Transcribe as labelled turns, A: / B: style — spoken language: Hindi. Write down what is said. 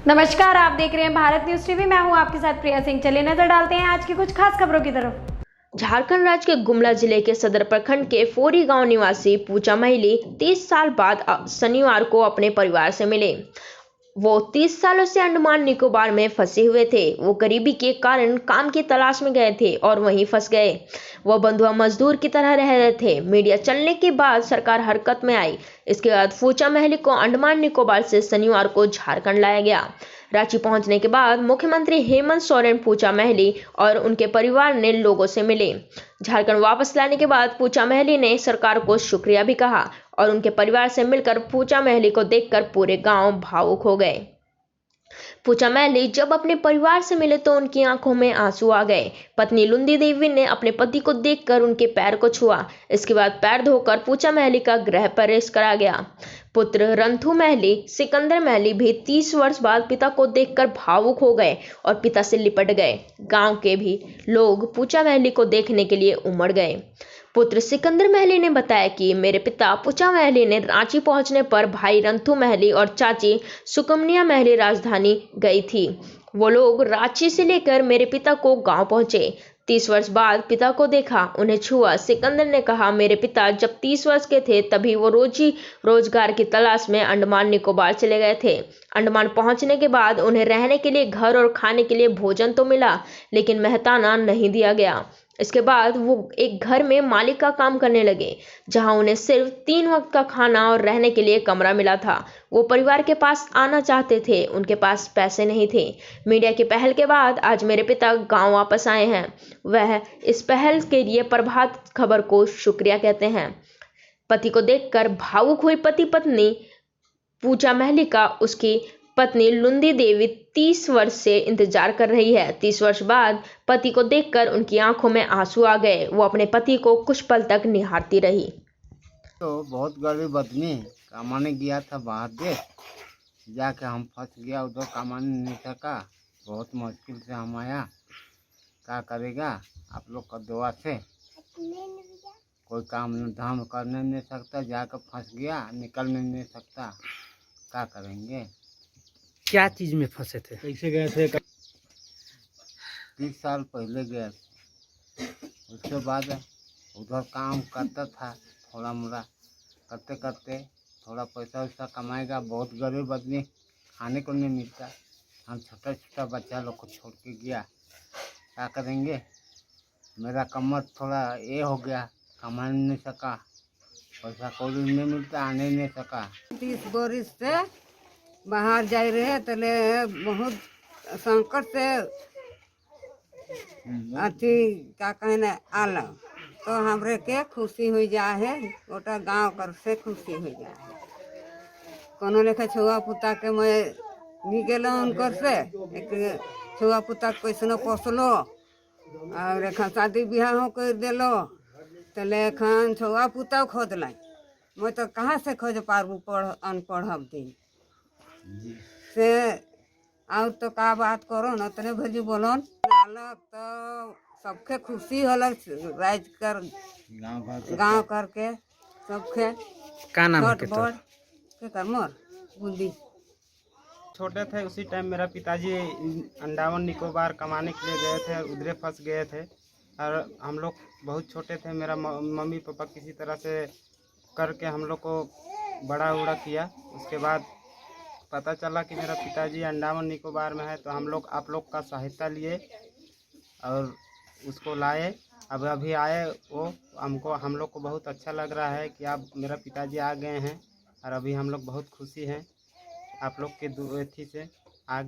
A: नमस्कार, आप देख रहे हैं भारत न्यूज टीवी। मैं हूं आपके साथ प्रिया सिंह। चलिए नजर डालते हैं आज की कुछ खास खबरों की तरफ।
B: झारखंड राज्य के गुमला जिले के सदर प्रखंड के फोरी गांव निवासी पूजा महली 30 साल बाद शनिवार को अपने परिवार से मिले। वो 30 सालों से अंडमान निकोबार में फंसे हुए थे। वो गरीबी के कारण काम की तलाश में गए थे और वहीं फंस गए। वो बंधुआ मजदूर की तरह रह रहे थे। मीडिया चलने के बाद सरकार हरकत में आई। इसके बाद पूजा महली को अंडमान निकोबार से शनिवार को झारखंड लाया गया। रांची पहुंचने के बाद मुख्यमंत्री हेमंत सोरेन पूजा महली और उनके परिवार ने लोगों से मिले। झारखंड वापस लाने के बाद पूजा महली ने सरकार को शुक्रिया भी कहा और उनके परिवार से मिलकर पूजा महली को देखकर पूरे गांव भावुक हो गए। पूजा महली जब अपने परिवार से मिले तो उनकी आंखों में आंसू आ गए। पत्नी लुंदी देवी ने अपने पति को देखकर उनके पैर को छुआ। इसके बाद पैर धोकर पूजा महली का गृह प्रवेश करा गया। पुत्र रंथू महली सिकंदर महली भी 30 वर्ष बाद पिता को देखकर भावुक हो गए और पिता से लिपट गए। गांव के भी लोग पूजा महली को देखने के लिए उमड़ गए। पुत्र सिकंदर महली ने बताया कि मेरे पिता पूजा महली ने रांची पहुंचने पर भाई रंथू महली और चाची सुकमनिया महली राजधानी गई थी। वो लोग रांची से लेकर मेरे पिता को गांव पहुंचे। 30 वर्ष बाद पिता को देखा, उन्हें छुआ। सिकंदर ने कहा, मेरे पिता जब 30 वर्ष के थे तभी वो रोजी रोजगार की तलाश में अंडमान निकोबार चले गए थे। अंडमान पहुंचने के बाद उन्हें रहने के लिए घर और खाने के लिए भोजन तो मिला, लेकिन मेहताना नहीं दिया गया। इसके बाद वो एक घर में मालिक का काम करने लगे, जहां उन्हें सिर्फ 3 वक्त का खाना और रहने के लिए कमरा मिला था। वो परिवार के पास आना चाहते थे, उनके पास पैसे नहीं थे। मीडिया की पहल के बाद आज मेरे पिता गांव वापस आए हैं। वह इस पहल के लिए प्रभात खबर को शुक्रिया कहते हैं। पति को देखकर भावुक हुई पति पत्नी पूजा महली का उसकी पत्नी लुंदी देवी 30 वर्ष से इंतजार कर रही है। 30 वर्ष बाद पति को देखकर उनकी आंखों में आंसू आ गए। वो अपने पति को कुछ पल तक निहारती रही।
C: तो बहुत गरीब आदमी कमाने गया था बाहर देश, जाके हम फंस गया उधर, कमाने नहीं सका। बहुत मुश्किल से हम आया। क्या करेगा, आप लोग का दुआ से कोई काम धाम करने नहीं सकता, जाकर फंस गया, निकलने नहीं सकता। क्या करेंगे।
D: क्या चीज में फंसे थे, कैसे गए थे?
C: 30 साल पहले गया था। उसके बाद उधर काम करता था, थोड़ा मोड़ा करते करते थोड़ा पैसा वैसा कमाएगा। बहुत गरीब आदमी, खाने को नहीं मिलता। हम छोटा छोटा बच्चा लोग को छोड़ के गया। क्या करेंगे। मेरा कमर थोड़ा ये हो गया, कमा नहीं सका, पैसा कौड़ी नहीं मिलता, आने नहीं सका।
E: 30 बरिस से बाहर जा रहे तले बहुत संकट से अथी का कहने आल, तो हमरे के खुशी हो जा है। गोटा गांव कर से खुशी हो जा है। कोनो लेखे छुआ पुता के मैं नी गेलो उनकर से, एक छुआ पुता कैसनो पोसलो और एखन शादी ब्याह कर दिलो, तले एखन छुआ पुता खोद लाई। मैं तो कहाँ से खोज पारबू अनपढ़ हम दिन से। और तो का बात करो न, तने भजी बोलो नालक तो सबके खुशी हलक राज कर गाँव करके सबके।
D: क्या नाम है
E: के कर मोर बूंदी।
F: छोटे थे उसी टाइम मेरा पिताजी अंडमान निकोबार कमाने के लिए गए थे, उधरे फंस गए थे। और हम लोग बहुत छोटे थे। मेरा मम्मी पापा किसी तरह से करके हम लोग को बड़ा उड़ा किया। उसके बाद पता चला कि मेरा पिताजी अंडमान निकोबार में है, तो हम लोग आप लोग का सहायता लिए और उसको लाए। अब अभी आए वो हम लोग को बहुत अच्छा लग रहा है कि आप मेरा पिताजी आ गए हैं और अभी हम लोग बहुत खुशी हैं आप लोग के अथी से।